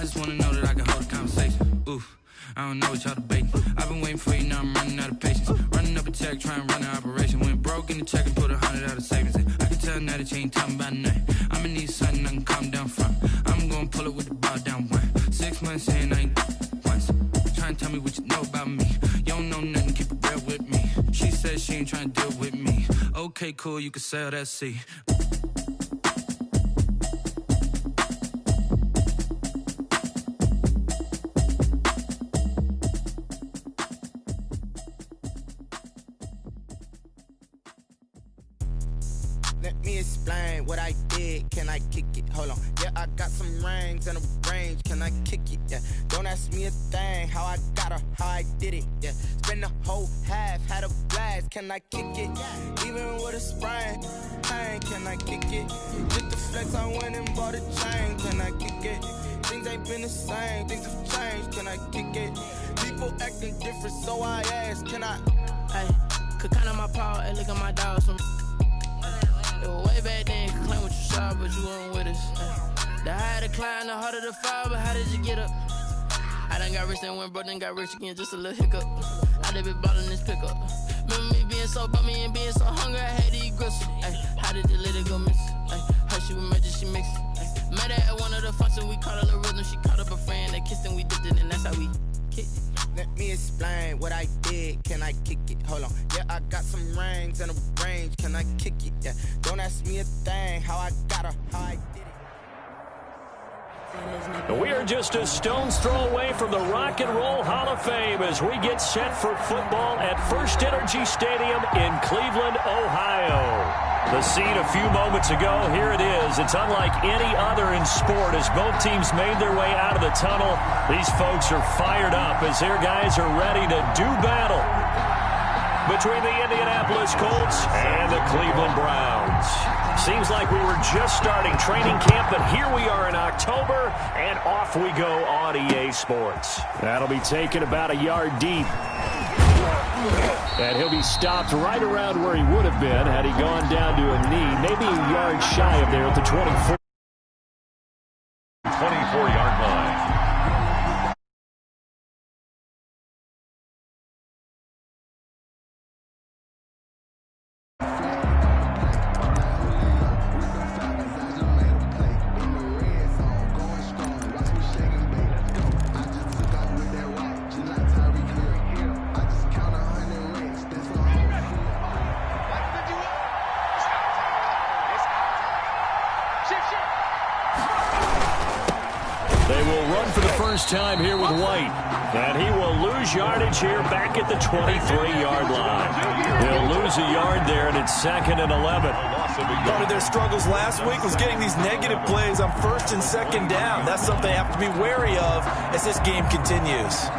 just wanna know that I can hold a conversation. Oof, I don't know what y'all debating. I've been waiting for you, now I'm running out of patience. Running up a check, trying to run an operation. Went broke in the check and put 100 out of savings in. I can tell now that you ain't talking about nothing. I'ma need something I can calm down from. I'm gonna pull it with the ball down one. 6 months in, I ain't once. Trying to tell me what you know about me. You don't know nothing, keep it real with me. She said she ain't trying to deal with me. Okay, cool, you can sell that seat. Let me explain what I did. Can I kick it? Hold on. Yeah, I got some rings and a range. Can I kick it? Yeah. Don't ask me a thing. How I got her, how I did it. Yeah. Spend the whole half, had a blast. Can I kick it? Even with a sprain. Pain, can I kick it? Just the flex, I went and bought a chain. Can I kick it? Things ain't been the same. Things have changed. Can I kick it? People acting different, so I ask. Can I? Hey, could count on my power and look at my dogs. Way back then, you could claim what you saw, but you weren't with us. The higher the climb, the harder the fall, but how did you get up? I done got rich and went broke, then got rich again, just a little hiccup. I done been ballin' this pickup. Remember me being so bummy and being so hungry, I had to eat gristle. How did you let it go miss? How she was magic, she mixed it. Met her at one of the functions, we caught a little rhythm. She caught up a friend, they kissed and we dipped it, and that's how we kicked it. Let me explain what I did. Can I kick it? Hold on. Yeah, I got some rings and a range. Can I kick it? Yeah. Don't ask me a thing. How I got her, how I did it. We are just a stone's throw away from the Rock and Roll Hall of Fame as we get set for football at First Energy Stadium in Cleveland, Ohio. The scene a few moments ago, here it is. It's unlike any other in sport as both teams made their way out of the tunnel. These folks are fired up as their guys are ready to do battle between the Indianapolis Colts and the Cleveland Browns. Seems like we were just starting training camp, but here we are in October, and off we go on EA Sports. That'll be taken about a yard deep. And he'll be stopped right around where he would have been had he gone down to a knee, maybe a yard shy of there at the 24-yard line. Time here with White, and he will lose yardage here back at the 23-yard line. He'll lose a yard there, and it's 2nd and 11. Part of their struggles last week was getting these negative plays on 1st and 2nd down. That's something they have to be wary of as this game continues.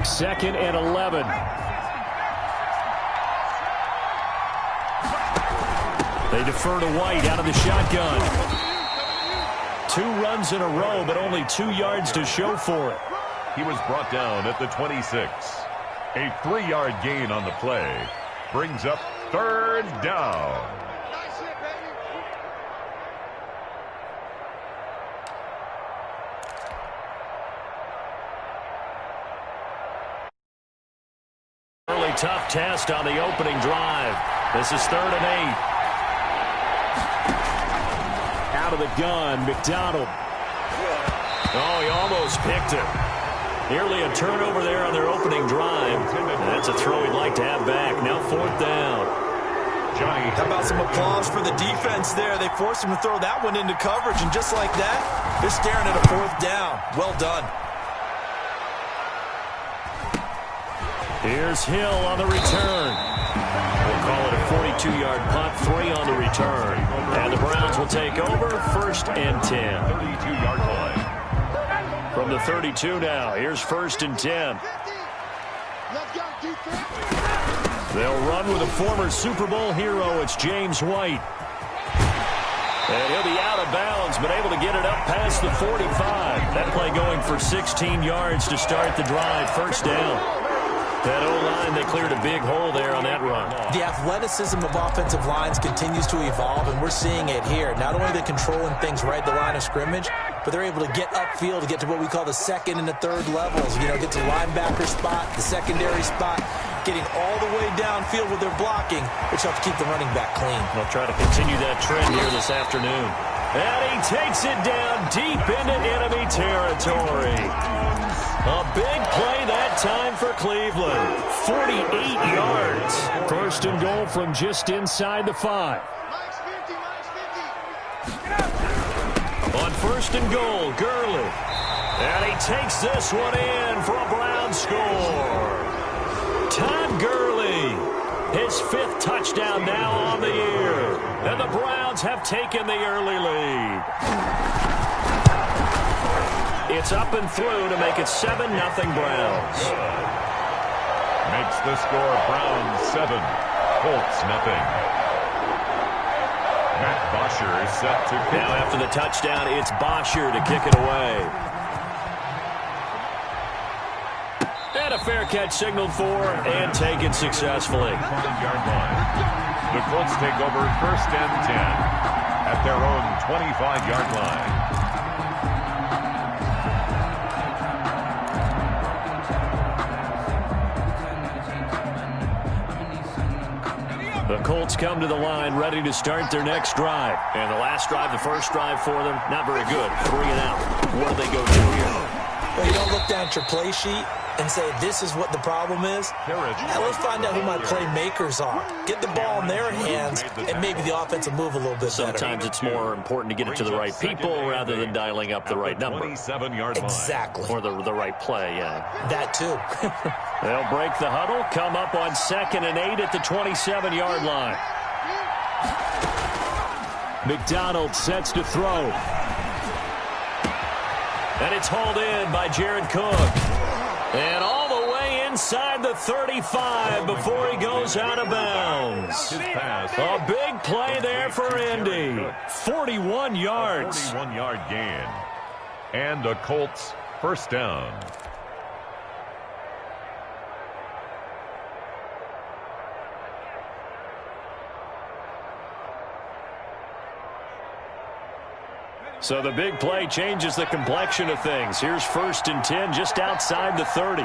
Second and 11. They defer to White out of the shotgun. 2 runs in a row, but only 2 yards to show for it. He was brought down at the 26. A 3-yard gain on the play brings up 3rd down. Tough test on the opening drive. This is 3rd and 8. Out of the gun, McDonald. Oh, he almost picked it. Nearly a turnover there on their opening drive. That's a throw he'd like to have back. Now 4th down. Johnny, how about some applause for the defense there? They forced him to throw that one into coverage, and just like that, they're staring at a 4th down. Well done. Here's Hill on the return. We'll call it a 42-yard punt, 3 on the return. And the Browns will take over 1st and 10. 32-yard line. From the 32 now, here's 1st and 10. They'll run with a former Super Bowl hero. It's James White. And he'll be out of bounds, but able to get it up past the 45. That play going for 16 yards to start the drive. First down. That O-line, they cleared a big hole there on that run. The athleticism of offensive lines continues to evolve, and we're seeing it here. Not only are they controlling things right at the line of scrimmage, but they're able to get upfield to get to what we call the second and the third levels. You know, get to the linebacker spot, the secondary spot, getting all the way downfield with their blocking, which helps keep the running back clean. They'll try to continue that trend here this afternoon. And he takes it down deep into enemy territory. A big play that time for Cleveland. 48 yards. First and goal from just inside the 5. On first and goal, Gurley. And he takes this one in for a Brown score. Todd Gurley, his 5th touchdown now on the year. And the Browns have taken the early lead. It's up and through to make it 7-0 Browns. Makes the score Browns 7, Colts nothing. Matt Bosher is set to kick. Now after the touchdown, it's Bosher to kick it away. And a fair catch signaled for and taken successfully. 5-yard line. The Colts take over first and 10 at their own 25-yard line. The Colts come to the line ready to start their next drive. And the last drive, the first drive for them, not very good. 3 and out. What do they go do here? Well, you don't look down at your play sheet and say, this is what the problem is. Now let's find out who my playmakers are. Get the ball in their hands, and maybe the offense will move a little bit better. Sometimes it's more important to get it to the right people rather than dialing up the right number. 27-yard line. Exactly. Or the right play, yeah. That too. They'll break the huddle, come up on 2nd and 8 at the 27-yard line. McDonald sets to throw. And it's hauled in by Jared Cook. And all the way inside the 35 before he goes out of bounds. A big play there for Indy. 41 yards. 41-yard gain. And the Colts first down. So the big play changes the complexion of things. Here's first and 10 just outside the 30.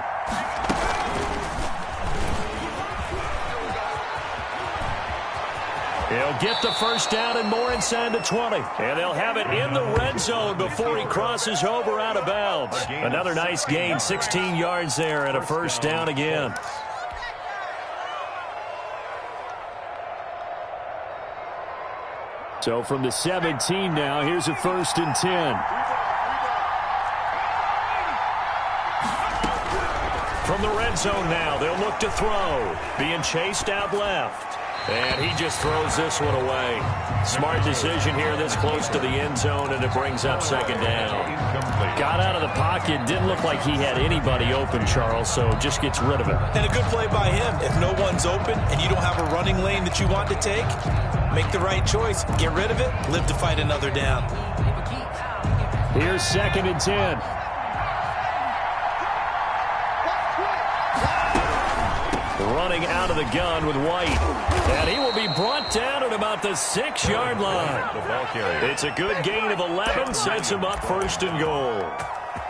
He'll get the first down and more inside the 20. And they'll have it in the red zone before he crosses over out of bounds. Another nice gain, 16 yards there and a first down again. So from the 17 now, here's a first and 10. From the red zone now, they'll look to throw. Being chased out left. And he just throws this one away. Smart decision here this close to the end zone, and it brings up second down. Got out of the pocket. Didn't look like he had anybody open, Charles, so just gets rid of it. And a good play by him. If no one's open and you don't have a running lane that you want to take, make the right choice. Get rid of it. Live to fight another down. Here's 2nd and 10. Running out of the gun with White. And he will be brought down at about the 6-yard line. It's a good gain of 11. Sets him up first and goal.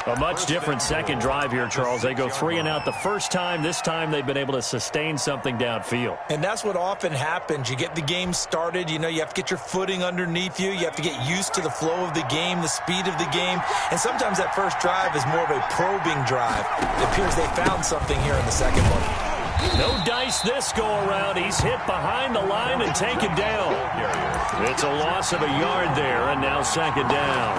A much different second drive here, Charles. They go 3 and out the first time. This time they've been able to sustain something downfield. And that's what often happens. You get the game started. You know, you have to get your footing underneath you. You have to get used to the flow of the game, the speed of the game. And sometimes that first drive is more of a probing drive. It appears they found something here in the second one. No dice this go-around. He's hit behind the line and taken down. It's a loss of a yard there, and now second down.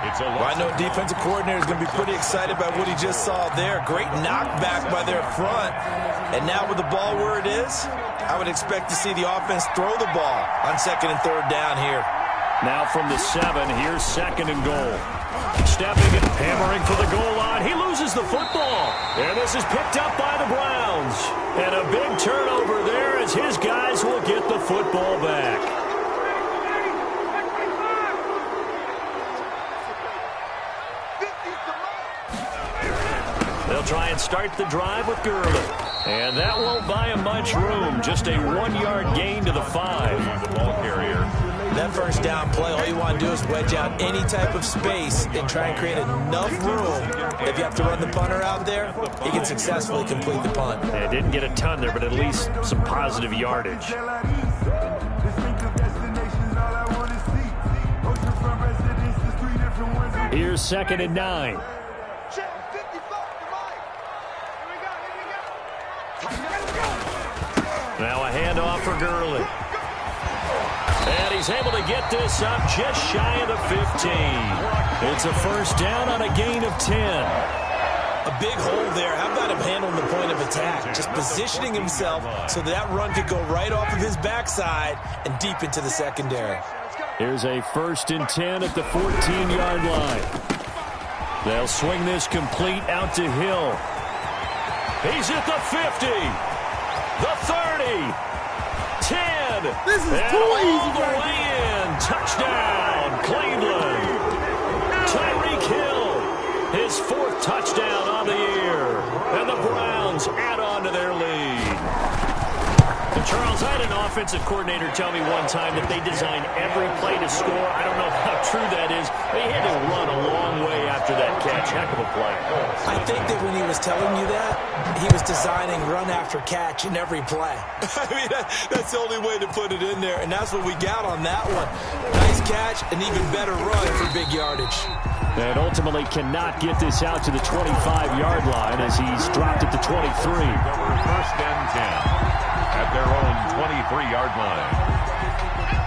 I know defensive coordinator is going to be pretty excited by what he just saw there. Great knockback by their front. And now with the ball where it is, I would expect to see the offense throw the ball on 2nd and 3rd down here. Now from the 7, here's 2nd and goal. Stepping and hammering for the goal line. He loses the football. And this is picked up by the Browns. And a big turnover there as his guys will get the football back. They'll try and start the drive with Gurley. And that won't buy him much room. Just a 1-yard gain to the 5. The ball carrier. That first down play, all you want to do is wedge out any type of space and try and create enough room. If you have to run the punter out there, he can successfully complete the punt. They didn't get a ton there, but at least some positive yardage. Here's 2nd and 9. Now a handoff for Gurley. And he's able to get this up just shy of the 15. It's a first down on a gain of 10. A big hole there. How about him handling the point of attack? Just positioning himself so that run could go right off of his backside and deep into the secondary. Here's a 1st and 10 at the 14-yard line. They'll swing this complete out to Hill. He's at the 50, the 30, 10. This is too easy all the way in. Touchdown, Cleveland. Tyreek Hill, his 4th touchdown on the year. And the Browns add on to their lead. And Charles, I had an offensive coordinator tell me one time that they design every play to score. I don't know how true that is, but he had to run a long way after that catch. Heck of a play. I think that when he was telling you that, he was designing run after catch in every play. I mean, that's the only way to put it in there, and that's what we got on that one. Nice catch, an even better run for big yardage. And ultimately cannot get this out to the 25-yard line as he's dropped at the 23. 1st and 10 at their own 23-yard line.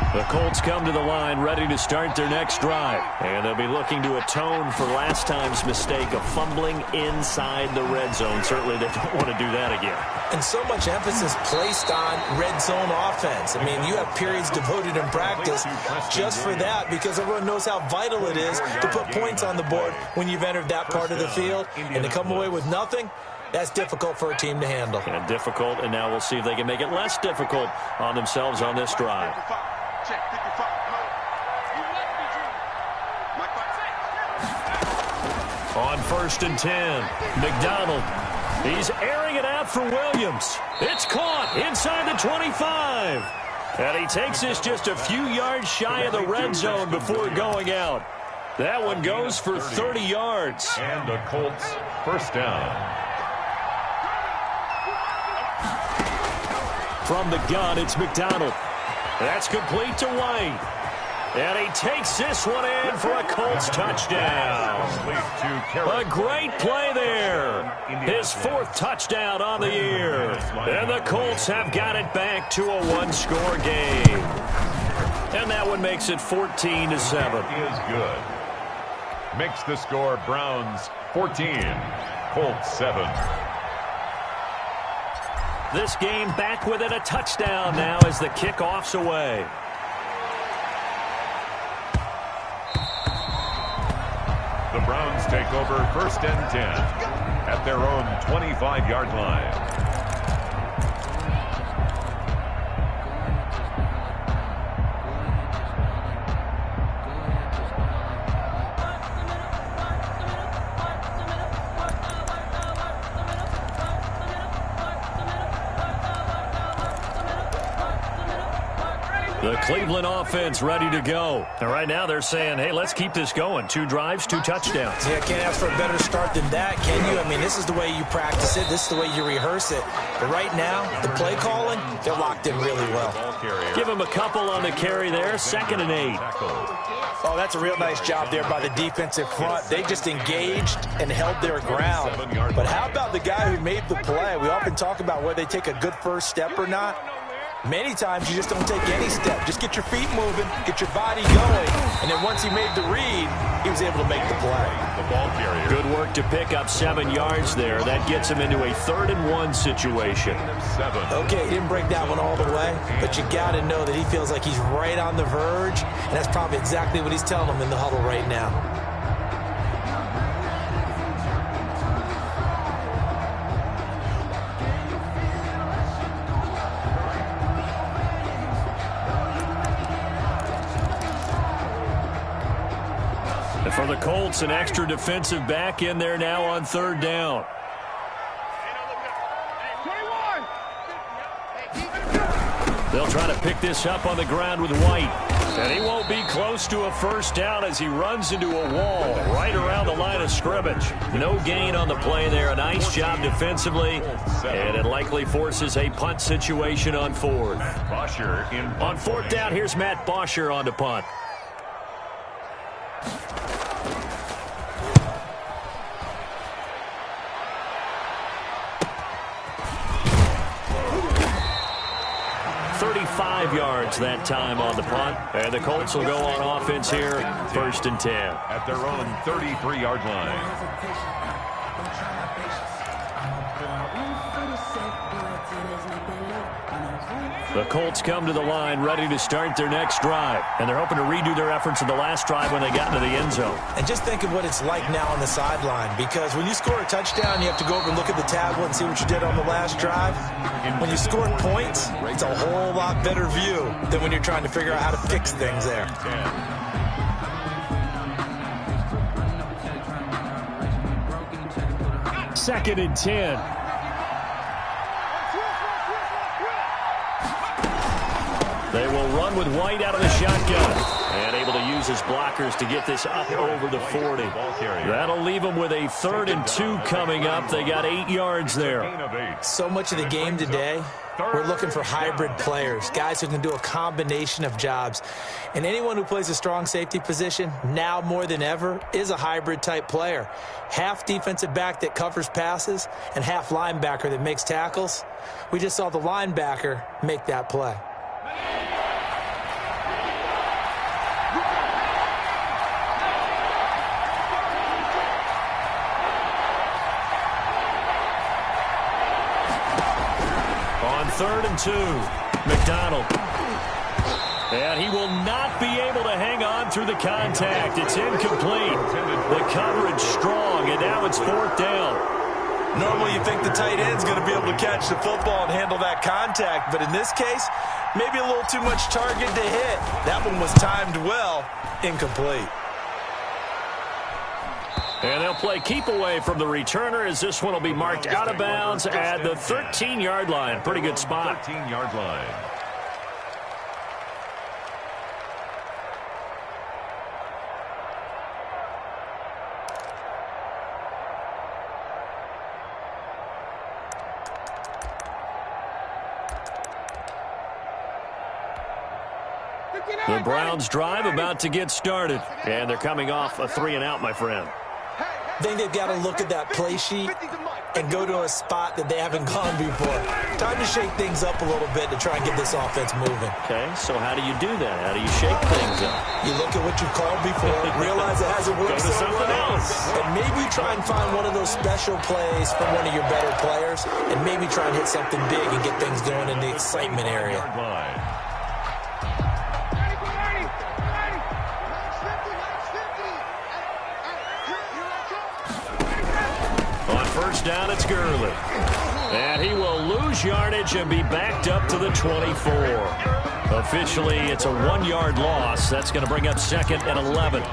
The Colts come to the line ready to start their next drive. And they'll be looking to atone for last time's mistake of fumbling inside the red zone. Certainly they don't want to do that again. And so much emphasis placed on red zone offense. I mean, you have periods devoted in practice just for that because everyone knows how vital it is to put points on the board when you've entered that part of the field. And to come away with nothing, that's difficult for a team to handle. And difficult, and now we'll see if they can make it less difficult on themselves on this drive. On 1st and 10, McDonald. He's airing it out for Williams. It's caught inside the 25. And he takes this just a few yards shy of the red zone before going out. That one goes for 30 yards. And the Colts 1st down. From the gun, it's McDonald. That's complete to White. And he takes this one in for a Colts touchdown. A great play there. His 4th touchdown on the year. And the Colts have got it back to a 1-score game. And that one makes it 14-7. Is good. Makes the score Browns 14, Colts 7. This game back within a touchdown now as the kickoff's away. The Browns take over 1st and 10 at their own 25-yard line. The Cleveland offense ready to go. And right now they're saying, hey, let's keep this going. 2 drives, 2 touchdowns. Yeah, can't ask for a better start than that, can you? I mean, this is the way you practice it. This is the way you rehearse it. But right now, the play calling, they're locked in really well. Give them a couple on the carry there. 2nd and 8. Oh, that's a real nice job there by the defensive front. They just engaged and held their ground. But how about the guy who made the play? We often talk about whether they take a good first step or not. Many times you just don't take any step. Just get your feet moving, get your body going, and then once he made the read, he was able to make the play. The ball carrier. Good work to pick up 7 yards there. That gets him into a 3rd and 1 situation. 7. Okay, he didn't break that one all the way, but you got to know that he feels like he's right on the verge, and that's probably exactly what he's telling them in the huddle right now. For the Colts, an extra defensive back in there now on 3rd down. They'll try to pick this up on the ground with White. And he won't be close to a first down as he runs into a wall right around the line of scrimmage. No gain on the play there. A nice job defensively. And it likely forces a punt situation on fourth. On fourth down, here's Matt Bosher on to punt. Yards that time on the punt. And the Colts will go on offense here, 1st and 10. At their own 33-yard line. The Colts come to the line ready to start their next drive. And they're hoping to redo their efforts in the last drive when they got into the end zone. And just think of what it's like now on the sideline, because when you score a touchdown, you have to go over and look at the tablet and see what you did on the last drive. When you score points, it's a whole lot better view than when you're trying to figure out how to fix things there. 2nd and 10. They will run with White out of the shotgun. And able to use his blockers to get this up over the 40. That'll leave them with a 3rd and 2 coming up. They got 8 yards there. So much of the game today, we're looking for hybrid players, guys who can do a combination of jobs. And anyone who plays a strong safety position, now more than ever, is a hybrid type player. Half defensive back that covers passes and half linebacker that makes tackles. We just saw the linebacker make that play. On 3rd and 2, McDonald. And he will not be able to hang on through the contact. It's incomplete. The coverage strong, and now it's 4th down. Normally you think the tight end's going to be able to catch the football and handle that contact, but in this case, maybe a little too much target to hit. That one was timed well, incomplete. And they'll play keep away from the returner as this one will be marked out of bounds at the 13-yard line. Pretty good spot. 13-yard line. The Browns drive about to get started. And they're coming off a 3-and-out, my friend. I think they've got to look at that play sheet and go to a spot that they haven't gone before. Time to shake things up a little bit to try and get this offense moving. Okay, so how do you do that? How do you shake things up? You look at what you called before, realize it hasn't worked so well, and maybe try and find one of those special plays from one of your better players, and maybe try and hit something big and get things going in the excitement area. First down, it's Gurley. And he will lose yardage and be backed up to the 24. Officially, it's a 1-yard loss. That's going to bring up 2nd and 11.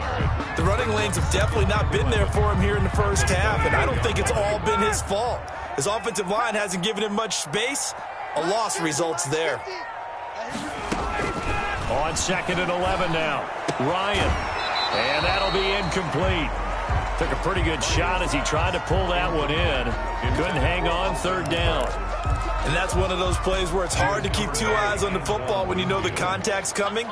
The running lanes have definitely not been there for him here in the first half, and I don't think it's all been his fault. His offensive line hasn't given him much space. A loss results there. On 2nd and 11 now. Ryan. And that'll be incomplete. Took a pretty good shot as he tried to pull that one in. Couldn't hang on 3rd down. And that's one of those plays where it's hard to keep 2 eyes on the football when you know the contact's coming,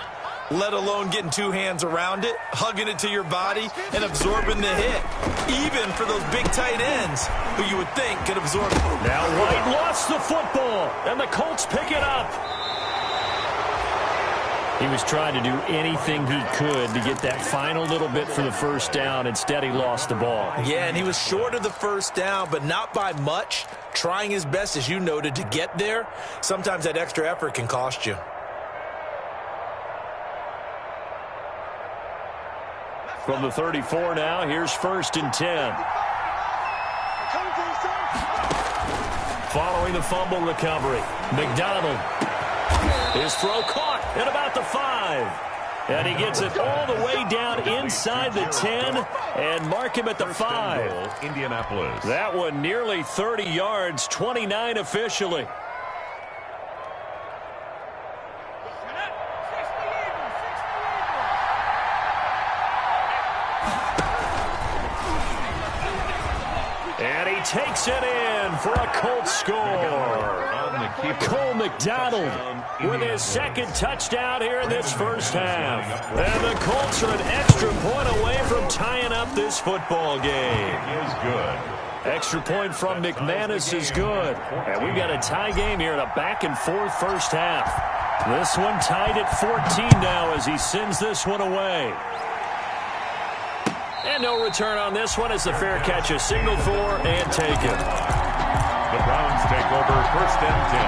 let alone getting 2 hands around it, hugging it to your body, and absorbing the hit. Even for those big tight ends who you would think could absorb it. Now White lost the football, and the Colts pick it up. He was trying to do anything he could to get that final little bit for the first down. Instead, he lost the ball. Yeah, and he was short of the first down, but not by much. Trying his best, as you noted, to get there. Sometimes that extra effort can cost you. From the 34 now, here's 1st and 10. Following the fumble recovery, McDonald. His throw caught at about the 5. And he gets it all the way down inside the 10 and mark him at the 5. Indianapolis. That one nearly 30 yards, 29 officially. And he takes it in for a Colts score. Cole McDonald with his second touchdown here in this first half. And the Colts are an extra point away from tying up this football game. Is good. Extra point from McManus is good. And we've got a tie game here in a back-and-forth first half. This one tied at 14 now as he sends this one away. And no return on this one as the fair catch is signaled for and taken. The Browns take over 1st and 10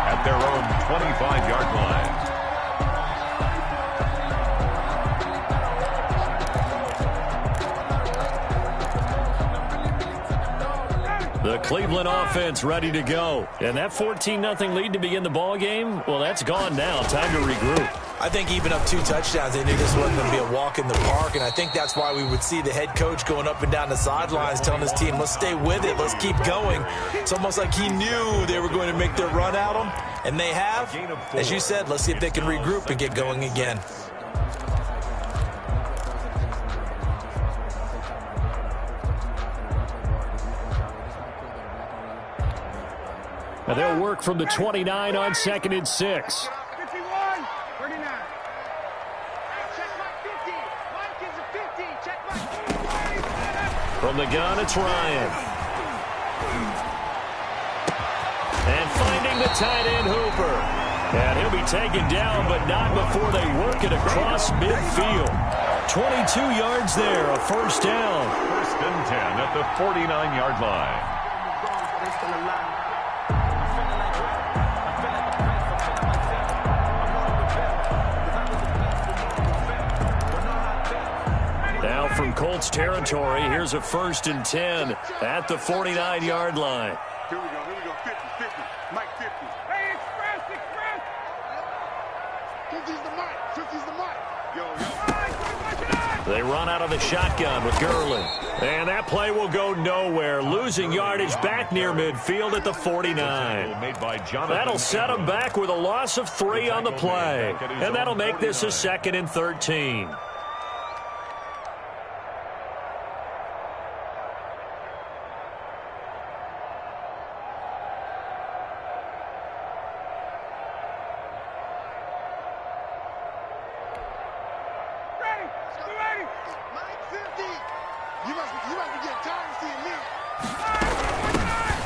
at their own 25-yard line. The Cleveland offense ready to go. And that 14-0 lead to begin the ball game, well, that's gone now. Time to regroup. I think even up 2 touchdowns, they knew this wasn't going to be a walk in the park, and I think that's why we would see the head coach going up and down the sidelines telling his team, let's stay with it, let's keep going. It's almost like he knew they were going to make their run at him, and they have. As you said, let's see if they can regroup and get going again. Now they'll work from the 29 on 2nd and 6. From the gun, it's Ryan. And finding the tight end, Hooper. And he'll be taken down, but not before they work it across midfield. 22 yards there, a first down. 1st and 10 at the 49-yard line. Now from Colts territory, here's a 1st and 10 at the 49-yard line. Here we go, 50, Mike 50. Hey, Express! 50's the mic, 50's the mic. Yo. They run out of the shotgun with Gurley. And that play will go nowhere, losing yardage back near midfield at the 49. That'll set them back with a loss of 3 on the play. And that'll make this a 2nd and 13.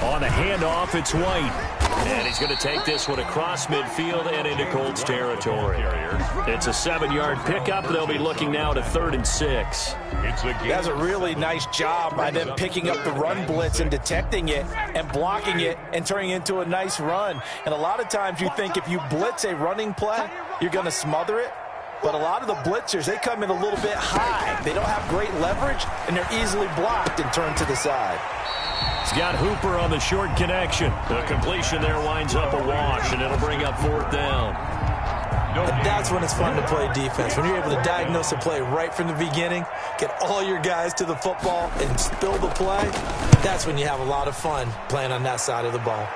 On the handoff, it's White. And he's going to take this one across midfield and into Colts territory. It's a 7-yard pickup. They'll be looking now to 3rd and 6. That's a really nice job by them picking up the run blitz and detecting it and blocking it and turning it into a nice run. And a lot of times you think if you blitz a running play, you're going to smother it. But a lot of the blitzers, they come in a little bit high. They don't have great leverage, and they're easily blocked and turned to the side. He's got Hooper on the short connection. The completion there winds up a wash, and it'll bring up 4th down. And that's when it's fun to play defense. When you're able to diagnose a play right from the beginning, get all your guys to the football and spill the play, that's when you have a lot of fun playing on that side of the ball.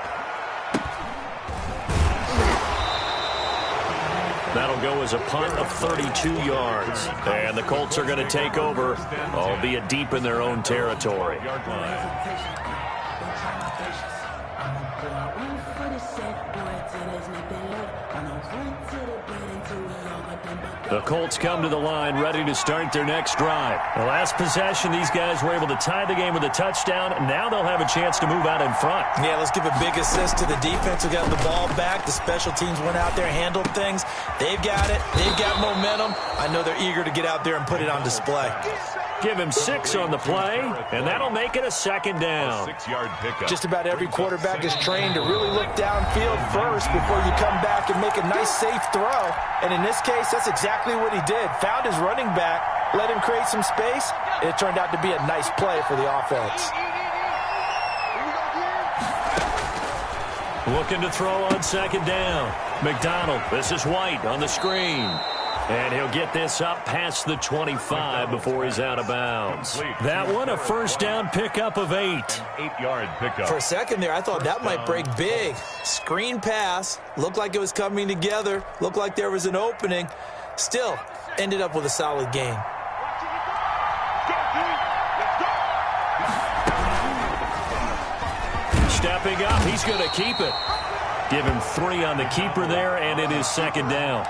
That'll go as a punt of 32 yards. And the Colts are going to take over, albeit deep in their own territory. The Colts come to the line ready to start their next drive. The last possession, these guys were able to tie the game with a touchdown. Now they'll have a chance to move out in front. Yeah, let's give a big assist to the defense who got the ball back. The special teams went out there, handled things. They've got it. They've got momentum. I know they're eager to get out there and put it on display. Give him 6 on the play, and that'll make it a 2nd down. 6-yard pickup. Just about every quarterback is trained to really look downfield first before you come back and make a nice, safe throw. And in this case, that's exactly what he did. Found his running back, let him create some space, and it turned out to be a nice play for the offense. Looking to throw on 2nd down. McDonald, this is White on the screen. And he'll get this up past the 25 before he's out of bounds. That one, a 1st down pickup of 8. 8-yard pickup. For a second there, I thought that might break big. Screen pass. Looked like it was coming together. Looked like there was an opening. Still, ended up with a solid gain. stepping up. He's going to keep it. Give him 3 on the keeper there, and it is second down.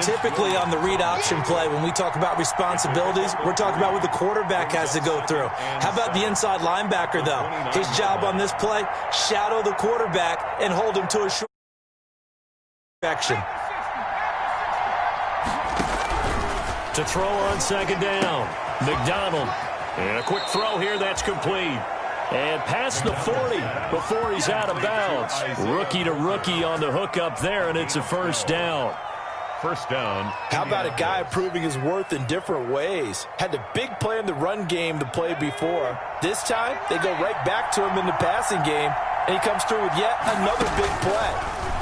Typically on the read option play, when we talk about responsibilities, we're talking about what the quarterback has to go through. How about the inside linebacker, though? His job on this play, shadow the quarterback and hold him to a short action. To throw on second down, McDonald. And a quick throw here, that's complete. And past the 40 before he's out of bounds. Rookie to rookie on the hook up there, and it's a first down. First down. How about a guy proving his worth in different ways? Had a big play in the run game to play before. This time, they go right back to him in the passing game, and he comes through with yet another big play.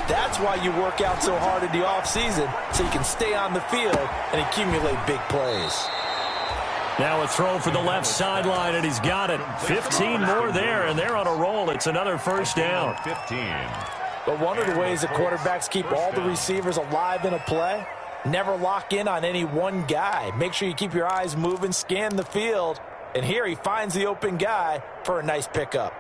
That's why you work out so hard in the offseason, so you can stay on the field and accumulate big plays. Now a throw for the left sideline, and he's got it. 15 more there, and they're on a roll. It's another first down. 15. But one of the ways that quarterbacks keep all the receivers alive in a play, never lock in on any one guy. Make sure you keep your eyes moving, scan the field, and here he finds the open guy for a nice pickup.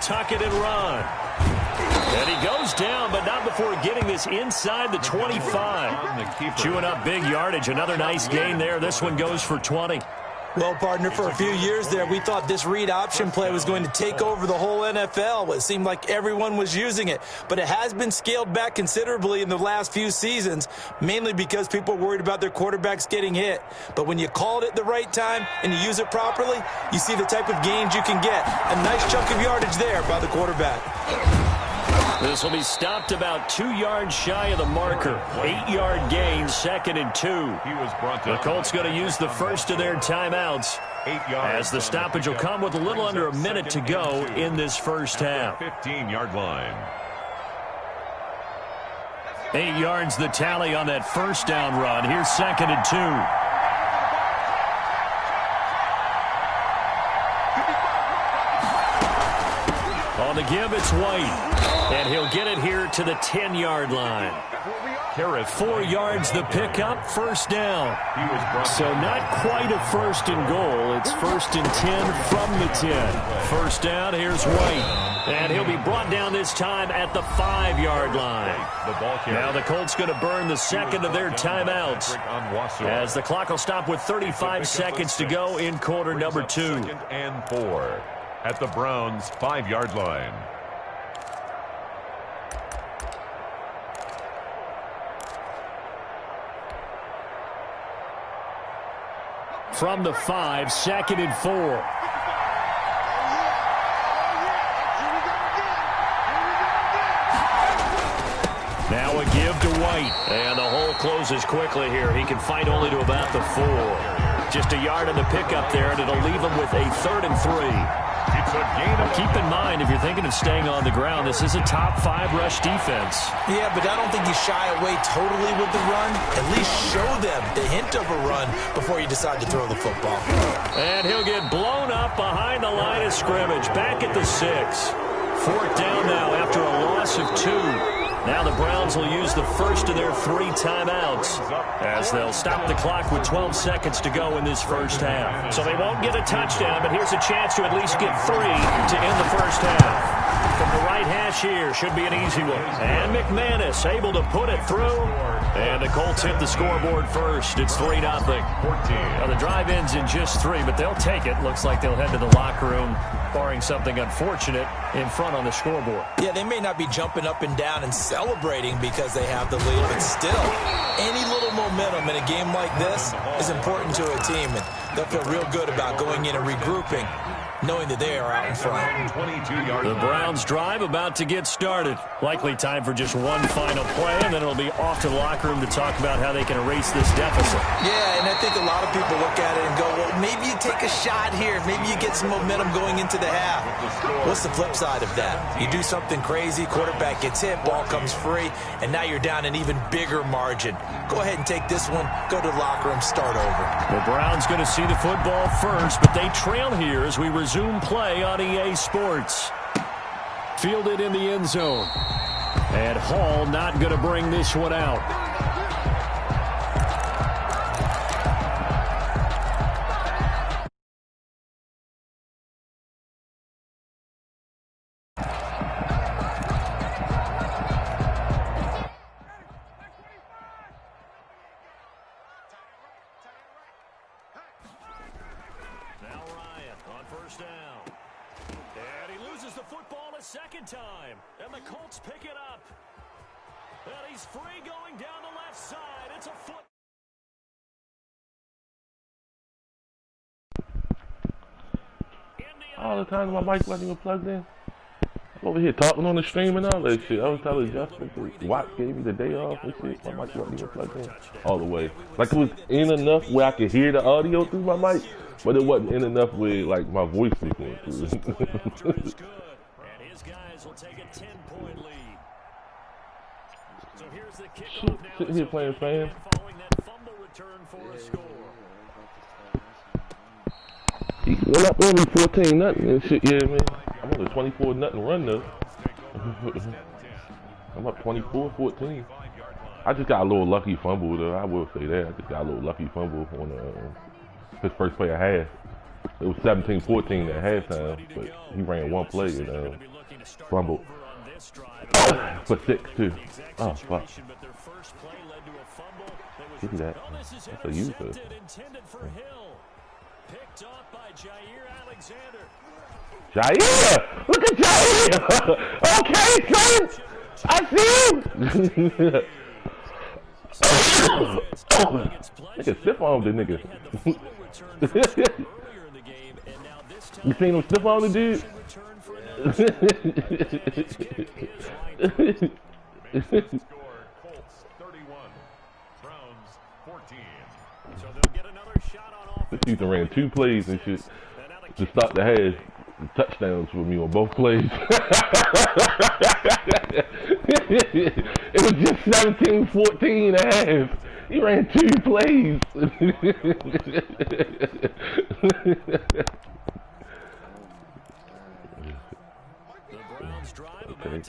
Tuck it and run. And he goes down, but not before getting this inside the 25. Chewing up big yardage. Another nice gain there. This one goes for 20. Well, partner, for a few years there, we thought this read option play was going to take over the whole NFL. It seemed like everyone was using it. But it has been scaled back considerably in the last few seasons, mainly because people are worried about their quarterbacks getting hit. But when you call it at the right time and you use it properly, you see the type of gains you can get. A nice chunk of yardage there by the quarterback. This will be stopped about 2 yards shy of the marker. 8-yard gain, 2nd and 2. The Colts going to use the first of their timeouts, as the stoppage will come with a little under a minute to go in this first half. 15-yard line. 8 yards the tally on that first down run. Here's 2nd and 2. On the give, it's White. And he'll get it here to the 10-yard line. 4 yards the pickup, first down. So not quite a first and goal. It's 1st and 10 from the 10. First down, here's White. And he'll be brought down this time at the 5-yard line. Now the Colts going to burn the second of their timeouts, as the clock will stop with 35 seconds to go in quarter number 2. 2nd and 4 at the Browns' 5-yard line. From the 5, 2nd and 4. Now a give to White. And the hole closes quickly here. He can fight only to about the 4. Just a yard on the pickup there, and it'll leave him with a 3rd and 3. It's a gain of Keep in mind, if you're thinking of staying on the ground, this is a top 5 rush defense. Yeah, but I don't think you shy away totally with the run. At least show them the hint of a run before you decide to throw the football. And he'll get blown up behind the line of scrimmage. Back at the 6. 4th down now after a loss of 2. Now the Browns will use the first of their 3 timeouts, as they'll stop the clock with 12 seconds to go in this first half. So they won't get a touchdown, but here's a chance to at least get 3 to end the first half. From the right hash here, should be an easy one. And McManus able to put it through. And the Colts hit the scoreboard first. It's 3-0. Now the drive ends in just 3, but they'll take it. Looks like they'll head to the locker room, barring something unfortunate, in front on the scoreboard. Yeah, they may not be jumping up and down and celebrating because they have the lead, but still, any little momentum in a game like this is important to a team, and they'll feel real good about going in and regrouping knowing that they are out in front. 22-yard The Browns drive about to get started. Likely time for just one final play, and then it'll be off to the locker room to talk about how they can erase this deficit. Yeah, and I think a lot of people look at it and go, well, maybe you take a shot here. Maybe you get some momentum going into the half. What's the flip side of that? You do something crazy, quarterback gets hit, ball comes free, and now you're down an even bigger margin. Go ahead and take this one, go to the locker room, start over. The Browns going to see the football first, but they trail here as we resume play on EA Sports. Fielded in the end zone. And Hall not going to bring this one out. Second time, and the Colts pick it up. And he's free going down the left side. It's a foot. All the time my mic wasn't even plugged in. I'm over here talking on the stream and all that shit. I was telling Justin, Watt gave me the day off and shit. My mic wasn't even plugged in all the way. Like, it was in enough where I could hear the audio through my mic, but it wasn't in enough where, like, my voice was going through. Will take a 10-point lead. So here's the kickoff now. Sitting here playing fan. Following that fumble return for a score. He went up only 14-0 and shit, yeah, man. I'm on a 24-0 run though. I'm up 24-14. I just got a little lucky fumble though. I will say that. I just got a little lucky fumble on his first play of half. It was 17-14 at halftime, but he ran one play and fumbled for 6 too. Oh fuck! Look at that. That's a user. Jair! Look at Jair! Okay, son! I see him! Nigga, stiff armed the nigga. You seen him stiff arm the dude? This dude ran 2 plays and shit to start the half. Touchdowns for me on both plays. It was just 17-14 and a half. He ran 2 plays. Okay.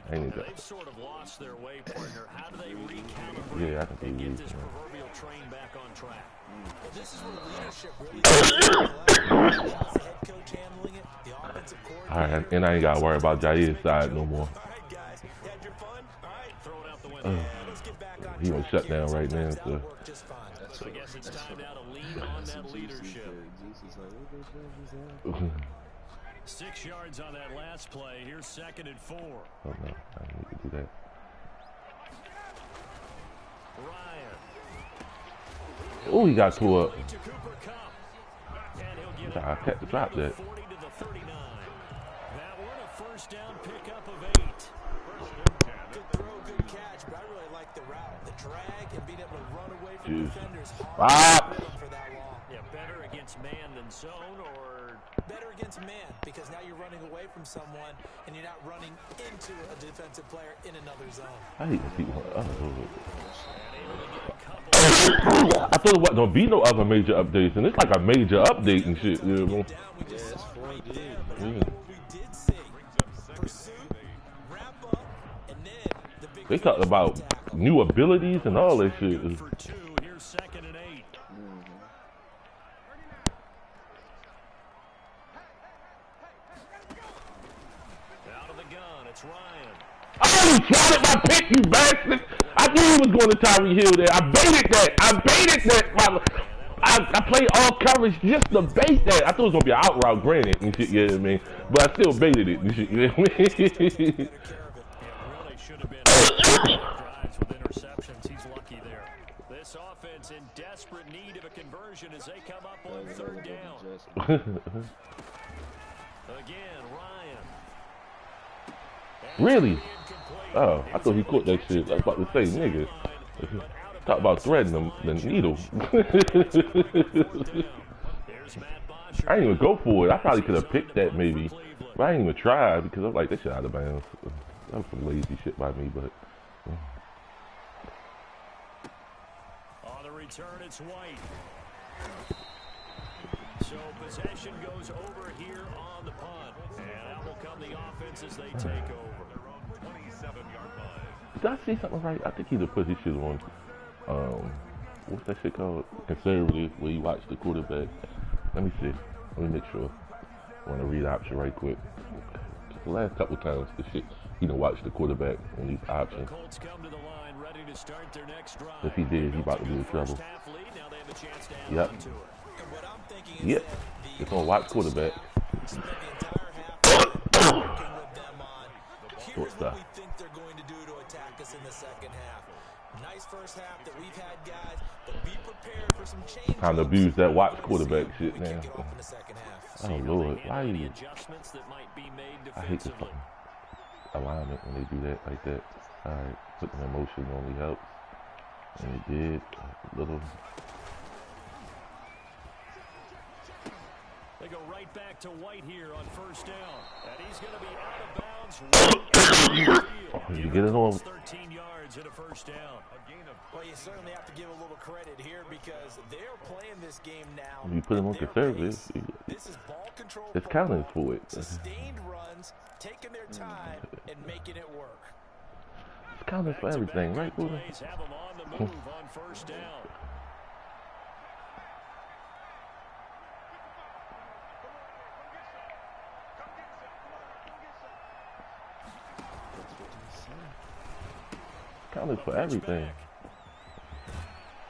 They've sort of lost their way, partner. How do they recalibrate and get this proverbial train back on track? Well, this is where leadership really is. The head coach handling it, the offensive coordinator. All right, and I ain't got to worry about Jair's side no more. All right, guys, you had your fun. All right, throw it out the window. Let's get back on He gonna shut down right now, so. So I guess it's time now to lean on that leadership. 6 yards on that last play. Here's 2nd and 4. Oh no, I need to do that. Ryan. Oh, he got 2 up. I kept the drop that. 40 to the 39. Now we're in a first down pickup of 8. Good throw, good catch, but I really like the route, the drag, and being able to run away from defenders hard for that long. Yeah, better against man than zone, or better against man, because now you're running away from someone and you're not running into a defensive player in another zone. I hate to see one. I thought it wasn't gonna be no other major updates, and it's like a major update and shit. You know? They talked about new abilities and all that shit. here's 2nd and 8. Out of the gun, it's Ryan. Oh, you shot at my pick, you bastard! I knew he was going to Tyreek Hill there. I baited that. I played all coverage just to bait that. I thought it was going to be an out route, granted, and shit, you know what I mean? But I still baited it and shit, you know what I mean? It really should have been drives with interceptions. He's lucky there. This offense in desperate need of a conversion as they come up on 3rd down. Again, Ryan. Really? Oh, I thought he caught that shit. I was about to say, nigga. Talk about threading the needle. I didn't even go for it. I probably could have picked that maybe. But I didn't even try because I was like, that shit out of bounds. That was some lazy shit by me, but. On the return, it's White. So possession goes over here on the punt. And out will come the offense as they take over. 27-yard line. Did I see something right? I think he would put his shit on, what's that shit called? Conservative, where you watch the quarterback. Let me see. Let me make sure. I want to read option right quick. The last couple times, the shit, watch the quarterback on these options. If he did, he about to be in trouble. Yep. Yep. It's on watch quarterback. Short stuff. Nice first half that we've had, guys, but be prepared for some changes. Time to abuse that watch quarterback shit now. Oh Lord, why are you? I hate this fucking alignment when they do that like that. Alright, putting emotion only helps. And it did a little. They go right back to White here on first down. And he's going to be out of bounds. Oh, you get it on. 13 yards and a first down. Well, you certainly have to give a little credit here because they're playing this game now. You put him on conservative. This is ball control. It's counting for it. Sustained runs, taking their time and making it work. It's counting for everything, right, Buddha? Have him on the move on first down. Counted for everything.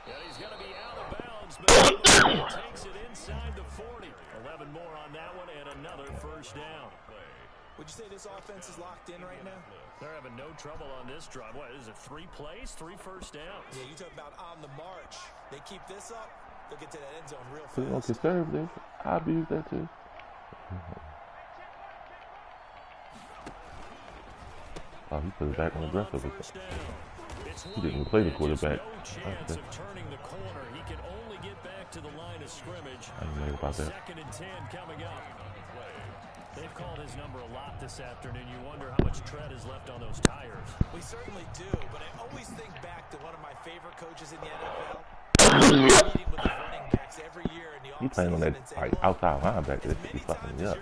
And he's going to be out of bounds, but he takes it inside the 40. 11 more on that one and another first down. Would you say this offense is locked in right now? They're having no trouble on this drive. What is it, 3 plays, 3 first downs? Yeah, you talk about on the march. They keep this up, they'll get to that end zone real Put it on fast. conservative. I abuse that too. Oh, he put it back on the aggressive. He didn't even play the quarterback. No chance of turning the corner. He can only get back to the line of scrimmage. I ain't mad about that. 2nd and 10 coming up. They've called his number a lot this afternoon. You wonder how much tread is left on those tires. We certainly do, but I always think back to one of my favorite coaches in the NFL. Meeting with the running backs every year in the He playing on that like outside linebacker. That should be fucking me up.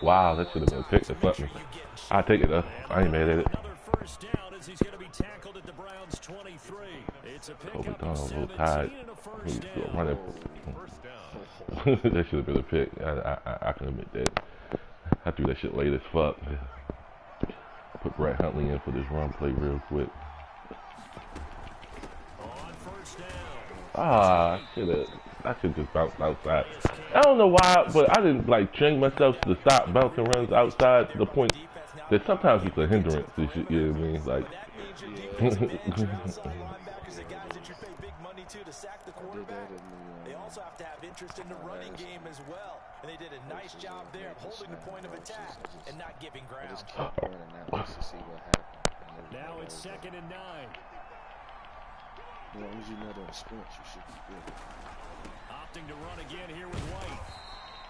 Wow, that should have been a pick to fuck me. I'll take it though. I ain't mad at it. Another first down as he's going to be tackled at the Browns 23. It's a pickup of 17 and a first down. That should have been a pick. I can admit that. I threw that shit late as fuck. Put Brett Huntley in for this run play real quick. On first down. I should just bounce outside. I don't know why, but I didn't like train myself to stop bouncing runs outside to the point that sometimes it's a hindrance. You know what I mean? Like. They also have to have interest in the running game as well. And they did a nice job there of holding the point of attack and not giving ground. Now it's 2nd and 9. As long as you know those sprints, you should be good. Opting to run again here with White.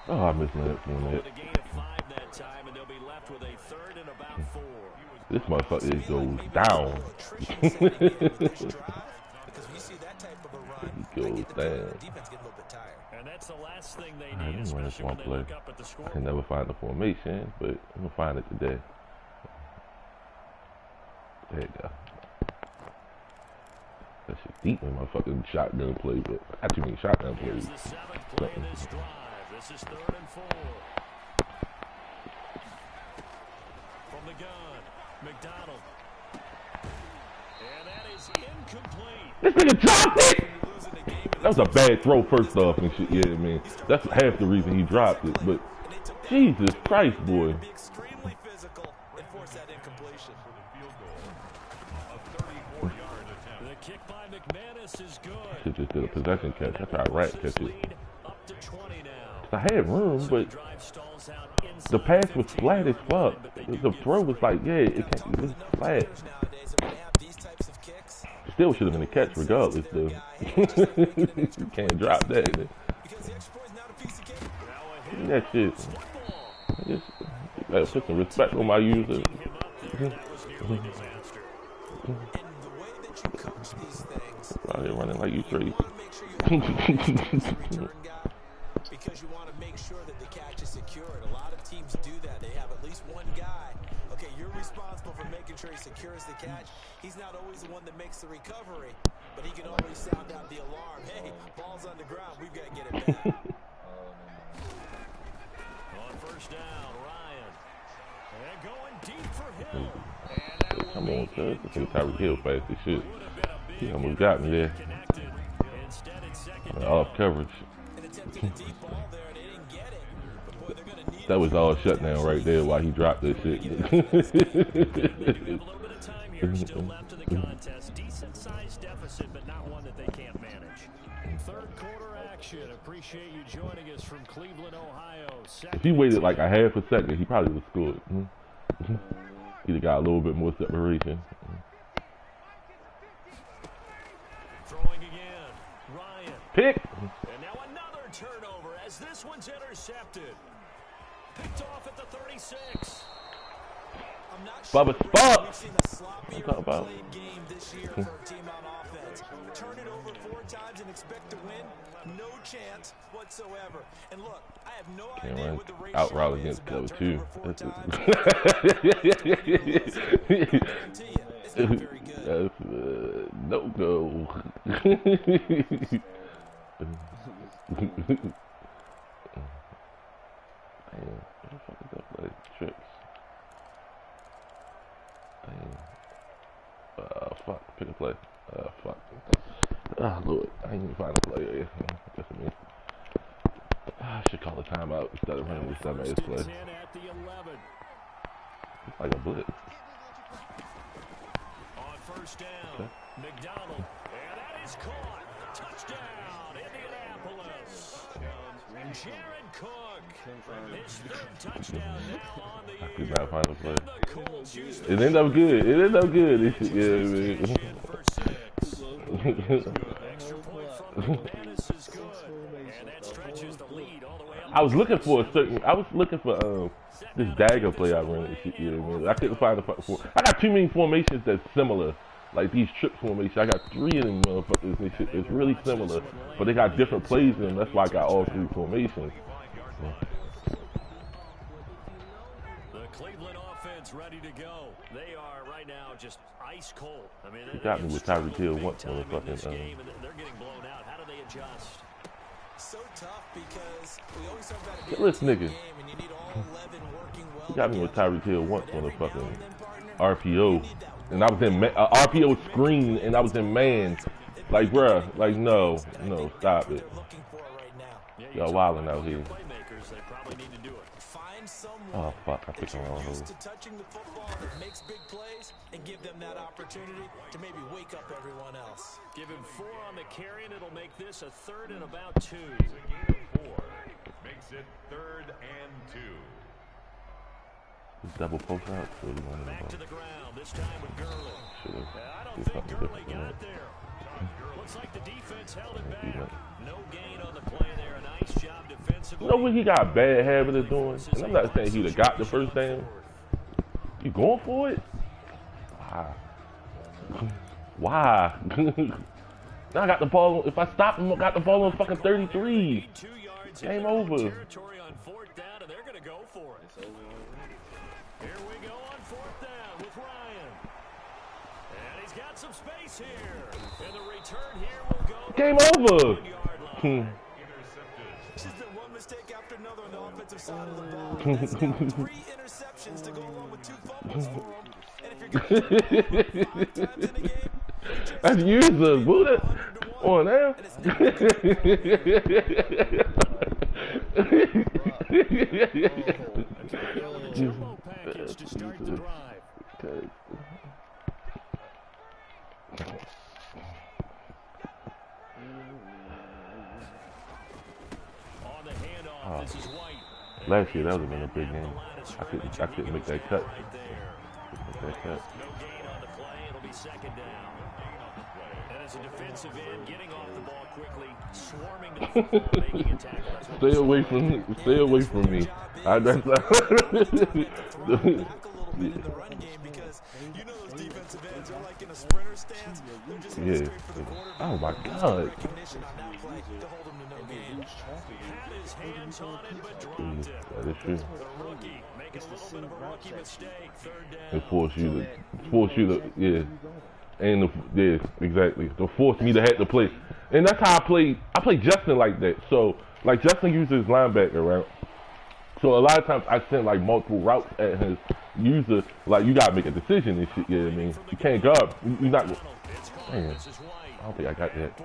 Oh, I missed that one. With a gain of 5 that time, and they'll be left with a 3rd and about 4. This motherfucker goes down. He goes down. And that's the last thing they need, This especially when they play. look up at the I score. can never find the formation, but I'm gonna find it today. There you go. That shit deep in my fucking shotgun play, but I do mean shotgun Here's plays. the 7th play of this drive. This is 3rd and 4. From the gun, McDonald. And that is incomplete. This nigga dropped it! That was a bad throw first off and shit, yeah, man. That's half the reason he dropped it, but Jesus Christ, boy. Be extremely physical and force that incompletion. The kick by McManus is good. Shit just did a possession catch. I tried rat catch it. Lead up to 20 now. I had room, but the pass was flat as fuck. The throw was like, yeah, it was flat. Still should have been a catch regardless, though. You can't drop that. That shit. Just gotta put some respect on my user. Out here running like you crazy. Because you want to make sure that the catch is secured. A lot of teams do that. They have at least one guy. Okay, you're responsible for making sure he secures the catch. He's not always the one that makes the recovery, but he can always sound out the alarm. Hey, ball's on the ground. We've got to get it back. On first down, Ryan. And going deep for Hill. Come on, cuz. I think Tyreek Hill fast as shit. He almost got me there. Off coverage. That was all shut down right there while he dropped that shit. Decent-sized deficit, but not one that they can't manage. Third quarter action. Appreciate you joining us from Cleveland, Ohio. If he waited like a half a second, he probably would have scored. He'd have got a little bit more separation. Throwing again. Ryan. Pick. And now another turnover as this one's intercepted. Picked off at the 36. I'm not Bubba sure Spot. we've seen a sloppier played game this year for a team on offense. Turn it over 4 times and expect to win? No chance whatsoever. And look, I have no idea what the ratio out route is against about cover turning two. over 4 times. I guarantee you, it's not very good. That's no go. Damn, what the fuck is that play? Trips. Damn. Fuck. Pick a play. Fuck. Oh, Lord. I ain't even find a play here. That's me. I should call a timeout instead of running this dumbass play. It's like a blitz. On first down, okay. McDonald. And that is caught. Touchdown, Indianapolis. Jared Cook. His third touchdown now on the year. I could not find a play. It ended up good. It ended up good. Yeah, man. Extra point from McManus is good. And that stretches the lead all the way up. I was looking for this dagger play I ran this shit. Yeah, man. I couldn't find the fucking form. I got too many formations that's similar. Like these trip formations, I got 3 of them motherfuckers and shit. It's really similar, but they got different plays in them. That's why I got all 3 formations. The Cleveland offense ready to go. They are right now just ice cold. I mean, they got me with Tyreek Hill once in this game, and they're getting blown out. How do they adjust? So tough because we always talk about it being a game and you need all 11 working well. Got me with Tyreek Hill once on a fucking RPO. And I was in RPO screen, and I was in man. Like, bruh, like, no, stop it. Y'all wilding out here. Oh, fuck, I picked the wrong hole. Touching the football that makes big plays and give them that opportunity to maybe wake up everyone else. Give him 4 on the carry, and it'll make this a 3rd and about 2. It's a gain of 4. Makes it 3rd and 2. Double post out. Back to the ground, this time with Gurley. I don't think Gurley got there. Looks like the defense held it back. No gain on the play there. A nice job defensively. You know what he got a bad habit of doing? And I'm not saying he would have got the first down. You going for it? Why? Now I got the ball. If I stop him, I got the ball on fucking 33. Game over. Territory on 4th down, and they're going to go for it. Here we go on 4th down with Ryan. And he's got some space here. And the return here will go. Game over. She's been one mistake after another on the offensive side of the ball. That's now 3 interceptions to go along with 2 fumbles for him. And if you're going to 5 times in a game, that's user, Buddha. On now. Jumbo package to start the drive. On the handoff, Last year, that would have been a big game. I couldn't make that cut. No gain on the play. It'll be second down. And as a defensive end, getting off the ball quickly, swarming to the football, making a tackle. Stay away from me. Stay away from me. That's in the run game because you know those defensive ends are like in a sprinter stance. They're just yeah. straight for the quarterback. Oh my God. Recognition on that play to hold him to no gain. Had his hands on it, but dropped Yeah, it. that is true. The rookie making a little bit of a rookie mistake. Third down. It force you to, yeah. And yeah, exactly. To force me to have to play. And that's how I played Justin like that. So, like, Justin uses linebacker, right? So a lot of times I send like multiple routes at his user. Like, you gotta make a decision and shit. You know what I mean? You can't guard. You're not. Man, I don't think I got that.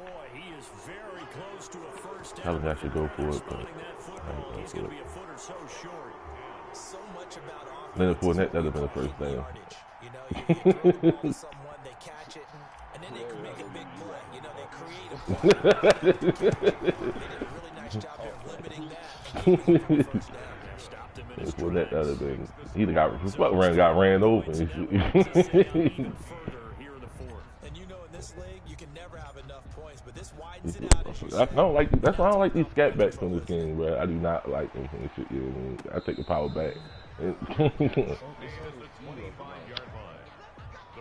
I think I should go for it, but I ain't going for it. Then if for that, that'd have been the first down. You know, you throw the ball to someone, they catch it, and then they can make a big play. You know, they create a play. They did a really nice job of limiting that. Before that, that'd have been. He got ran over and shit. And you know, in this league, you can never have enough points, but this widens it out. That's why I don't like these scat backs on this game, bro. I do not like them and shit. You know what I mean? I take the power back.